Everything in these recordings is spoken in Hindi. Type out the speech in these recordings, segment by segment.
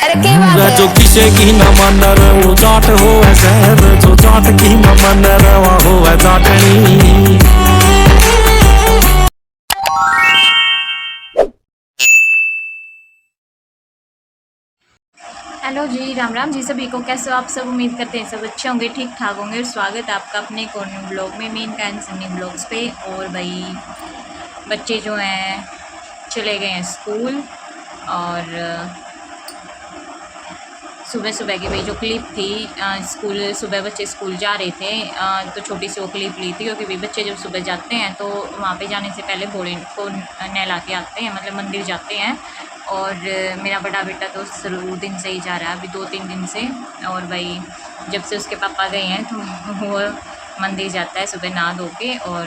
जो किसे की न मन रे वो जाट हो शहर, जो जाट की न मन रे वो हो जाटनी। हेलो जी, राम राम जी सभी को। कैसे हो आप सब? उम्मीद करते हैं सब अच्छे होंगे, ठीक ठाक होंगे। और स्वागत है आपका अपने एक और न्यू ब्लॉग में, मेन कैन सन्नी ब्लॉग्स पे। और भाई बच्चे जो हैं चले गए हैं स्कूल। और सुबह सुबह की भाई जो क्लिप थी, स्कूल सुबह बच्चे स्कूल जा रहे थे, तो छोटी सी वो क्लिप ली थी क्योंकि भाई बच्चे जब सुबह जाते हैं तो वहाँ पे जाने से पहले घोड़े को नहला के आते हैं, मतलब मंदिर जाते हैं। और मेरा बड़ा बेटा तो शुरू दिन से ही जा रहा है, अभी 2-3 दिन से। और भाई जब से उसके पापा गए हैं तो वो मंदिर जाता है सुबह नहा धो के। और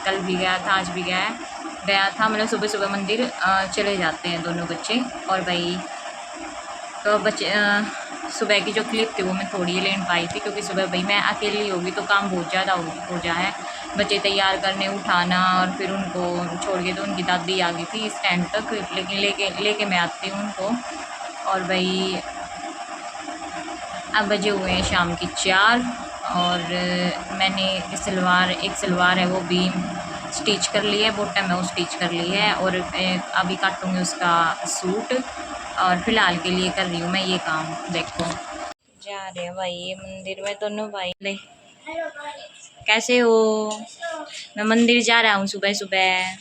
कल भी गया था, आज भी गया था, मतलब सुबह सुबह मंदिर चले जाते हैं दोनों बच्चे। और भाई तो बच्चे सुबह की जो क्लिप थी वो मैं थोड़ी ही लेन पाई थी क्योंकि सुबह भाई मैं अकेली होगी तो काम बहुत ज़्यादा हो जाए, बच्चे तैयार करने, उठाना और फिर उनको छोड़ के। तो उनकी दादी आ गई थी स्टैंड तक, लेकिन लेके मैं आती हूँ उनको। और भाई अब बजे हुए हैं शाम की 4। और मैंने एक सलवार है वो भी स्टिच कर ली है, बॉटम है वो स्टिच कर ली है। और अभी काटूँगी उसका सूट। और फिलहाल के लिए कर रही हूँ मैं ये काम। देखो जा रहे हैं भाई ये मंदिर में दोनों भाई। ले कैसे हो? मैं मंदिर जा रहा हूँ सुबह सुबह।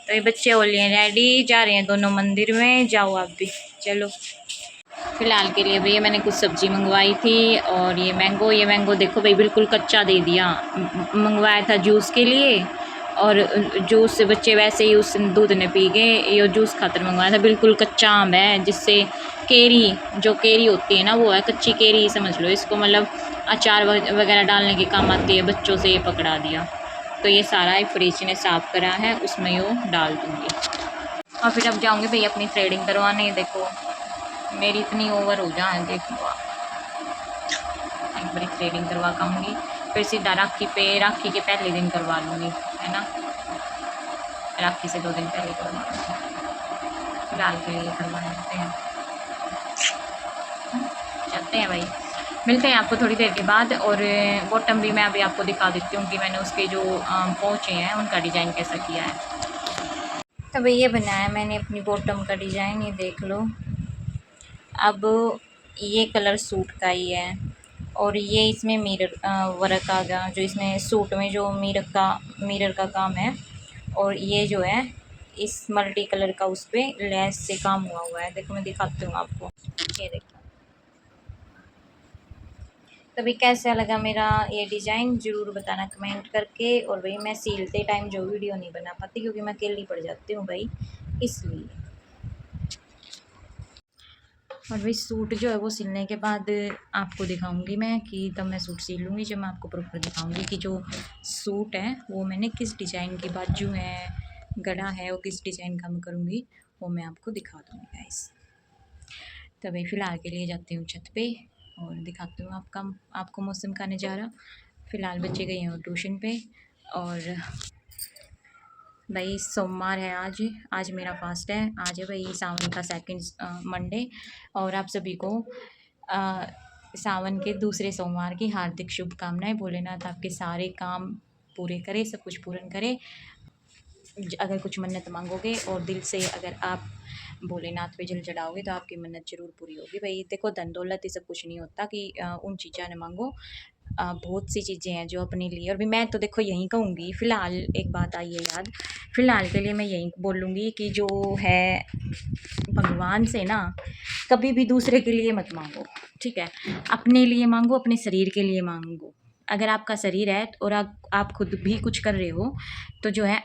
तो ये बच्चे हो लिए रेडी, जा रहे हैं दोनों मंदिर में। जाओ आप भी, चलो। फिलहाल के लिए भैया मैंने कुछ सब्ज़ी मंगवाई थी। और ये मैंगो देखो भाई बिल्कुल कच्चा दे दिया। मंगवाया था जूस के लिए, और जूस से बच्चे वैसे ही उस दूध ने पी गए। ये जूस खातर मंगवाया था, बिल्कुल कच्चा आम है, जिससे जो केरी होती है ना वो है, कच्ची केरी समझ लो इसको, मतलब अचार वगैरह डालने के काम आती है। बच्चों से ये पकड़ा दिया, तो ये सारा फ्रिज ने साफ़ करा है, उसमें यो डाल दूँगी। और फिर अब जाऊँगी भैया अपनी थ्रेडिंग करवाने। देखो मेरी इतनी ओवर हो जाए, देखो एक बारी थ्रेडिंग करवा पाऊँगी, फिर सीधा राखी के पहले दिन करवा लूँगी, है ना। राखी से 2 दिन पहले करवा लूँगी। फिलहाल के लिए करवा लेते हैं, चलते हैं भाई। मिलते हैं आपको थोड़ी देर के बाद। और बॉटम भी मैं अभी आपको दिखा देती हूँ कि मैंने उसके जो पोंचे हैं उनका डिज़ाइन कैसा किया है। तो भाई ये बनाया मैंने अपनी बॉटम का डिज़ाइन, ये देख लो। अब ये कलर सूट का ही है, और ये इसमें मिरर वर्क आ गया, जो इसमें सूट में जो मिरर का काम है। और ये जो है इस मल्टी कलर का उस पर लेस से काम हुआ है। देखो मैं दिखाती हूँ आपको, ये देखो। तभी कैसा लगा मेरा ये डिज़ाइन ज़रूर बताना कमेंट करके। और भाई मैं सीलते टाइम जो वीडियो नहीं बना पाती क्योंकि मैं अकेली पड़ जाती हूँ भाई, इसलिए। और भाई सूट जो है वो सिलने के बाद आपको दिखाऊंगी मैं, कि तब मैं सूट सिल लूँगी जब मैं आपको प्रॉपर दिखाऊंगी कि जो सूट है वो मैंने किस डिज़ाइन की, बाजू है, गला है, वो किस डिज़ाइन का मैं करूँगी, वो मैं आपको दिखा दूँगी गाइस। तो भाई फ़िलहाल के लिए जाती हूँ छत पे और दिखाती हूँ आपको मौसम का नज़ारा। फ़िलहाल बच्चे गए हैं ट्यूशन पे। और भाई सोमवार है आज मेरा फास्ट है। आज है भाई सावन का सेकंड मंडे। और आप सभी को सावन के दूसरे सोमवार की हार्दिक शुभकामनाएं। भोलेनाथ आपके सारे काम पूरे करे, सब कुछ पूर्ण करे। अगर कुछ मन्नत मांगोगे और दिल से अगर आप भोलेनाथ पे जल चढ़ाओगे तो आपकी मन्नत ज़रूर पूरी होगी। भाई देखो धन दौलत ये सब कुछ नहीं होता कि उन चीज़ें न मांगो। बहुत सी चीज़ें हैं जो अपने लिए। और भी मैं तो देखो यही कहूँगी, फ़िलहाल एक बात आई है याद, फ़िलहाल के लिए मैं यही बोलूँगी कि जो है भगवान से ना कभी भी दूसरे के लिए मत मांगो, ठीक है। अपने लिए मांगो, अपने शरीर के लिए मांगो। अगर आपका शरीर है और आप खुद भी कुछ कर रहे हो तो जो है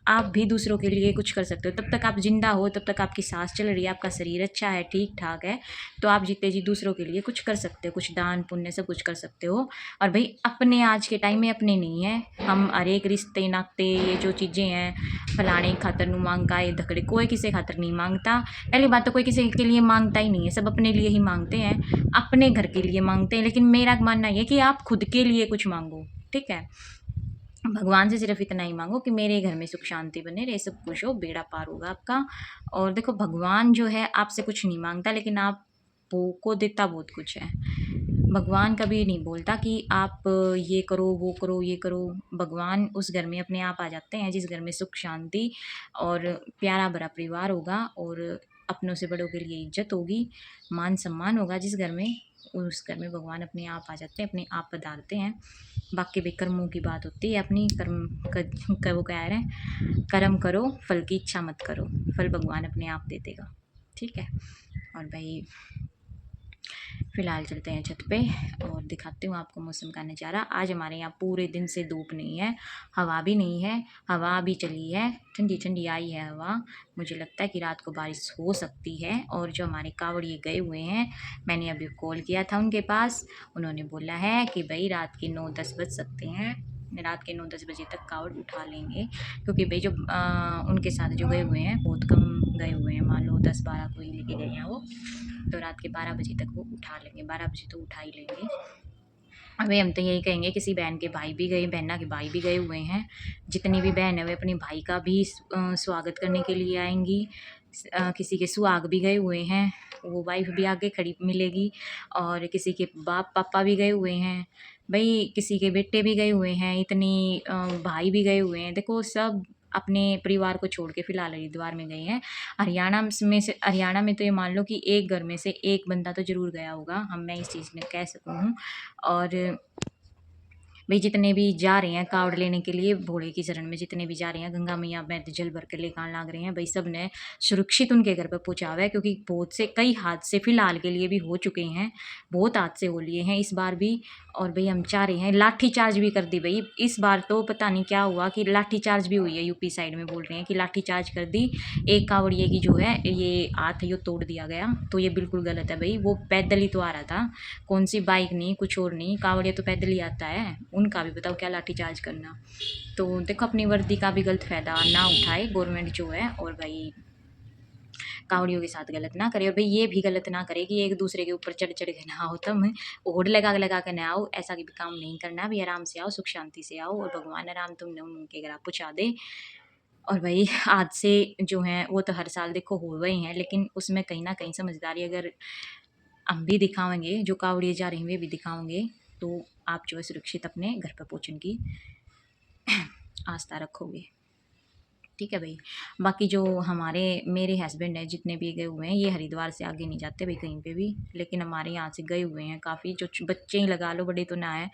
आप भी दूसरों के लिए कुछ कर सकते हो। तब तक आप ज़िंदा हो, तब तक आपकी सांस चल रही है, आपका शरीर अच्छा है, ठीक ठाक है, तो आप जीते जी दूसरों के लिए कुछ कर सकते हो, कुछ दान पुण्य सब कुछ कर सकते हो। और भाई अपने आज के टाइम में अपने नहीं है, हम हर एक रिश्ते नाते ये जो चीज़ें हैं फलाने खातर नू मांगता है धकड़े, कोई किसी खातर नहीं मांगता। पहली बात तो कोई किसी के लिए मांगता ही नहीं है, सब अपने लिए ही मांगते हैं, अपने घर के लिए मांगते हैं। लेकिन मेरा मानना ये कि आप खुद के लिए कुछ मांगो, ठीक है। भगवान से सिर्फ इतना ही मांगो कि मेरे घर में सुख शांति बने रहे, सब कुछ हो, बेड़ा पार होगा आपका। और देखो भगवान जो है आपसे कुछ नहीं मांगता, लेकिन आप को देता बहुत कुछ है। भगवान कभी नहीं बोलता कि आप ये करो वो करो ये करो। भगवान उस घर में अपने आप आ जाते हैं जिस घर में सुख शांति और प्यारा भरा परिवार होगा, और अपनों से बड़ों के लिए इज्जत होगी, मान सम्मान होगा जिस घर में, उस घर में भगवान अपने आप आ जाते हैं, अपने आप पधारते हैं। बाकी भी कर्मों की बात होती है अपनी, वो कह रहे हैं, कर्म करो फल की इच्छा मत करो, फल भगवान अपने आप दे देगा। ठीक है। और भाई फ़िलहाल चलते हैं छत पे और दिखाती हूँ आपको मौसम का नज़ारा। आज हमारे यहाँ पूरे दिन से धूप नहीं है, हवा भी नहीं है, हवा भी चली है, ठंडी ठंडी आई है हवा। मुझे लगता है कि रात को बारिश हो सकती है। और जो हमारे कावड़िए गए हुए हैं, मैंने अभी कॉल किया था उनके पास, उन्होंने बोला है कि भाई रात के 9-10 बज सकते हैं, रात के 9-10 बजे तक कावड़ उठा लेंगे। क्योंकि भाई जो उनके साथ जो गए हुए हैं बहुत कम गए हुए हैं, मान लो 10-12 को ही लेके गए हैं वो, तो रात के 12 बजे तक वो उठा लेंगे, 12 बजे तो उठा ही लेंगे। अभी हम तो यही कहेंगे, किसी बहन के भाई भी गए, बहना के भाई भी गए हुए हैं, जितनी भी बहन है वे अपने भाई का भी स्वागत करने के लिए आएंगी। किसी के सुहाग भी गए हुए हैं, वो वाइफ भी आगे खड़ी मिलेगी, और किसी के बाप पापा भी गए हुए हैं भाई, किसी के बेटे भी गए हुए हैं, इतनी भाई भी गए हुए हैं। देखो सब अपने परिवार को छोड़ के फ़िलहाल हरिद्वार में गए हैं। हरियाणा में तो ये मान लो कि एक घर में से एक बंदा तो ज़रूर गया होगा, मैं इस चीज़ में कह सकूँ हूँ। और भाई जितने भी जा रहे हैं कावड़ लेने के लिए भोले की शरण में, जितने भी जा रहे हैं गंगा मैया में जल भर के लेकर लाग रहे हैं भाई, सब ने सुरक्षित उनके घर पर पहुँचा हुआ है। क्योंकि बहुत से कई हादसे फ़िलहाल के लिए भी हो चुके हैं, बहुत हादसे हो लिए हैं इस बार भी। और भाई हम चाह रहे हैं, लाठी चार्ज भी कर दी भाई इस बार, तो पता नहीं क्या हुआ कि लाठी चार्ज भी हुई है। यूपी साइड में बोल रहे हैं कि लाठी चार्ज कर दी, एक कावड़िए की जो है ये हाथ ये तोड़ दिया गया, तो ये बिल्कुल गलत है भाई। वो पैदल ही तो आ रहा था, कौन सी बाइक नहीं, कुछ और नहीं, कावड़िया तो पैदल ही आता है, उनका भी बताओ क्या लाठी चार्ज करना। तो देखो अपनी वर्दी का भी गलत फ़ायदा ना उठाए गवर्नमेंट जो है, और भाई कावड़ियों के साथ गलत ना करे। और भाई ये भी गलत ना करे कि एक दूसरे के ऊपर चढ़ चढ़ के ना आओ, तुम ओढ़ लगा के ना आओ, ऐसा भी काम नहीं करना। भी आराम से आओ, सुख शांति से आओ, और भगवान आराम तुमने उनके घर पहुँचा दे। और भाई आज से जो हैं वो तो हर साल देखो हो गए हैं, लेकिन उसमें कहीं ना कहीं समझदारी अगर हम भी दिखाएंगे, जो कावड़िए जा रहे हैं वे भी दिखाएंगे, तो आप जो है सुरक्षित अपने घर पर पहुँचने की आस्था रखोगे। ठीक है भाई। बाकी जो मेरे हस्बैंड हैं जितने भी गए हुए हैं, ये हरिद्वार से आगे नहीं जाते भाई कहीं पे भी, लेकिन हमारे यहाँ से गए हुए हैं काफ़ी, जो बच्चे ही लगा लो, बड़े तो ना है,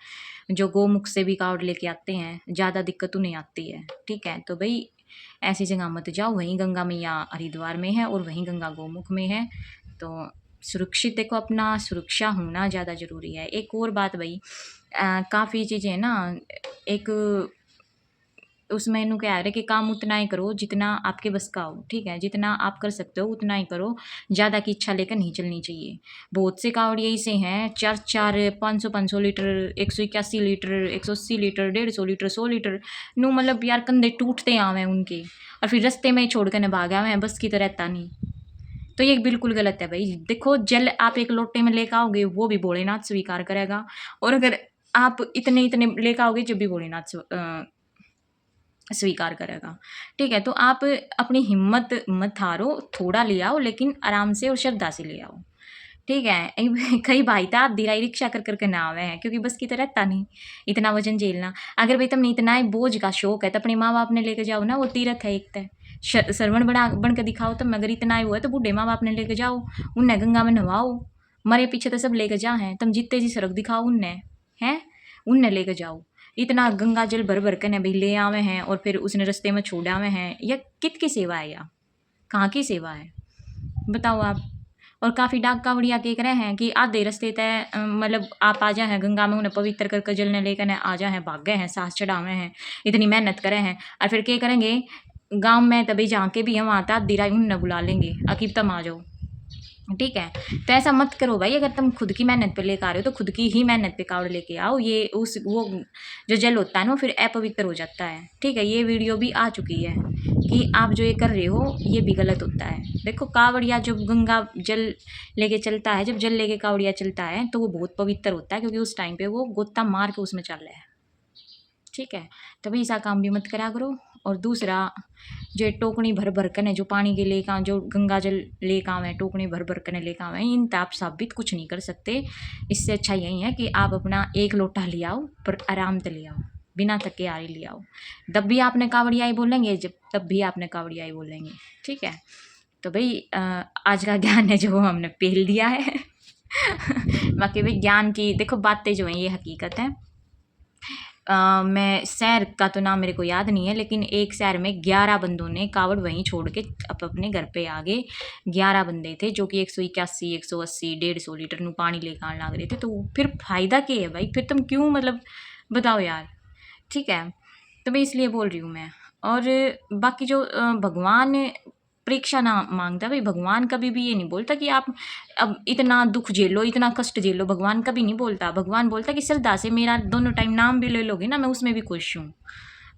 जो गोमुख से भी कावड़ लेके आते हैं, ज़्यादा दिक्कत उन्हें आती है। ठीक है, तो भाई ऐसी जगह मत जाओ, वहीं गंगा मैया हरिद्वार में है और वहीं गंगा गोमुख में है, तो सुरक्षित देखो, अपना सुरक्षा होना ज़्यादा ज़रूरी है। एक और बात भाई, काफ़ी चीज़ें ना, एक उसमें इन्हों क्या है कि काम उतना ही करो जितना आपके बस का हो। ठीक है, जितना आप कर सकते हो उतना ही करो, ज़्यादा की इच्छा लेकर नहीं चलनी चाहिए। बहुत से कावड़िए ऐसे हैं 4-4 500 litre, 181 litre, 180 litre, 150 litre, 100 litre नू, मतलब यार कंधे टूटते आवे उनके, और फिर रास्ते में छोड़ कर भागा हुए हैं, बस की तो रहता नहीं। तो ये बिल्कुल गलत है भाई। देखो जल आप एक लोटे में लेकर आओगे वो भी भोलेनाथ स्वीकार करेगा, और अगर आप इतने इतने लेकर आओगे जब भी भोलेनाथ स्वीकार करेगा। ठीक है, तो आप अपनी हिम्मत मत हारो, थोड़ा ले आओ लेकिन आराम से और श्रद्धा से ले आओ। ठीक है, कई भाई था दिराई रिक्शा कर करके ना आवे हैं, क्योंकि बस की तो रहता नहीं इतना वजन झेलना। अगर भाई तुमने इतना ही बोझ का शौक है तो अपने माँ बाप ने लेके जाओ ना, वो तीरथ है एक तय, श्रवण बन के दिखाओ। तुम अगर इतना ही हुआ है तो बूढ़े माँ बाप ने लेके जाओ, उन्हें गंगा में नहवाओ, मरे पीछे तो सब लेके जा हैं, तुम जितने जी सड़क दिखाओ उन्हें, हैं उन्हें लेके जाओ। इतना गंगा जल भर भर के भाई ले आवे हैं और फिर उसने रास्ते में छोड़ आवे हैं, यह कित की सेवा है, या कहाँ की सेवा है बताओ आप। और काफ़ी डाक कावड़िया कह रहे हैं कि आधे रास्ते तय मतलब आप आ जाए हैं गंगा में, उन्हें पवित्र करके जल ने लेकर आ जाए हैं, भाग गए हैं, सांस चढ़ावे हैं, इतनी मेहनत करे हैं, और फिर क्या करेंगे गांव में तभी जहाँ के भी हैं वहाँ तक दिराई उन्हें बुला लेंगे, अकीब तम आ जाओ। ठीक है, तो ऐसा मत करो भाई। अगर तुम खुद की मेहनत पे लेकर आ रहे हो तो खुद की ही मेहनत पे कावड़ लेके आओ। ये वो जो जल होता है ना फिर अपवित्र हो जाता है। ठीक है, ये वीडियो भी आ चुकी है कि आप जो ये कर रहे हो ये भी गलत होता है। देखो कावड़िया जब गंगा जल लेके चलता है, जब जल लेके कावड़िया चलता है तो वो बहुत पवित्र होता है, क्योंकि उस टाइम पे वो गोता मार के उसमें चल रहा है। ठीक है। तो भाई ऐसा काम भी मत करा करो। और दूसरा, जो टोकनी भर भर कर जो पानी के लेके आवे, जो गंगा जल लेके आवे, टोकनी भर भर कर लेके आवे, इन आप साबित कुछ नहीं कर सकते। इससे अच्छा यही है कि आप अपना एक लोटा ले आओ, पर आराम से ले आओ, बिना थके हारे ले आओ। तब भी आपने कावड़ियाई बोलेंगे, तब भी आपने कावड़ियाई बोलेंगे। ठीक है। तो भाई आज का ज्ञान है जो हमने पेल दिया है। बाकी भाई ज्ञान की देखो बातें जो हैं ये हकीकत है। मैं शहर का तो नाम मेरे को याद नहीं है, लेकिन एक शहर में 11 बंदों ने कावड़ वहीं छोड़ के अपने घर पे आ गए। 11 बंदे थे जो कि 181, 180, 150 लीटर नू पानी लेकर आने लग रहे थे। तो फिर फायदा क्या है भाई? फिर तुम क्यों मतलब बताओ यार। ठीक है। तो मैं इसलिए बोल रही हूँ मैं। और बाकी जो भगवान परीक्षा ना मांगता भाई, भगवान कभी भी ये नहीं बोलता कि आप अब इतना दुख झेलो, इतना कष्ट झेलो। भगवान कभी नहीं बोलता। भगवान बोलता कि श्रद्धा से मेरा दोनों टाइम नाम भी ले लोगे ना, मैं उसमें भी खुश हूँ।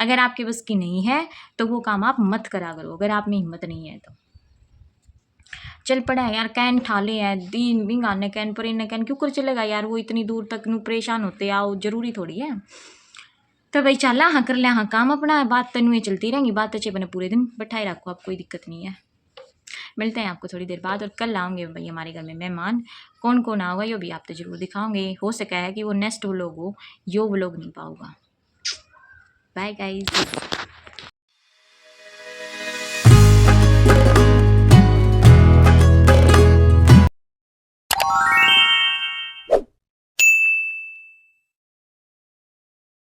अगर आपके बस की नहीं है तो वो काम आप मत करा करो, अगर आप में हिम्मत नहीं है तो। चल पड़ा है यार, कैन ठाले है दीन बिंगाने कैन पर इन कैन क्यों कर चलेगा यार, वो इतनी दूर तक नू परेशान होते आओ, जरूरी थोड़ी है। तो भाई चल हाँ कर ले हाँ काम अपना, बात तेन ये चलती रहेंगी, बात अच्छे बने पूरे दिन बैठाए रखो, आप कोई दिक्कत नहीं है। मिलते हैं आपको थोड़ी देर बाद। और कल आऊँगे भाई हमारे घर में मेहमान, कौन कौन आऊँगा ये भी आप तो ज़रूर दिखाओगे। हो सका है कि वो नेक्स्ट व्लॉग हो, यो व्लॉग नहीं पाऊँगा। Bye guys.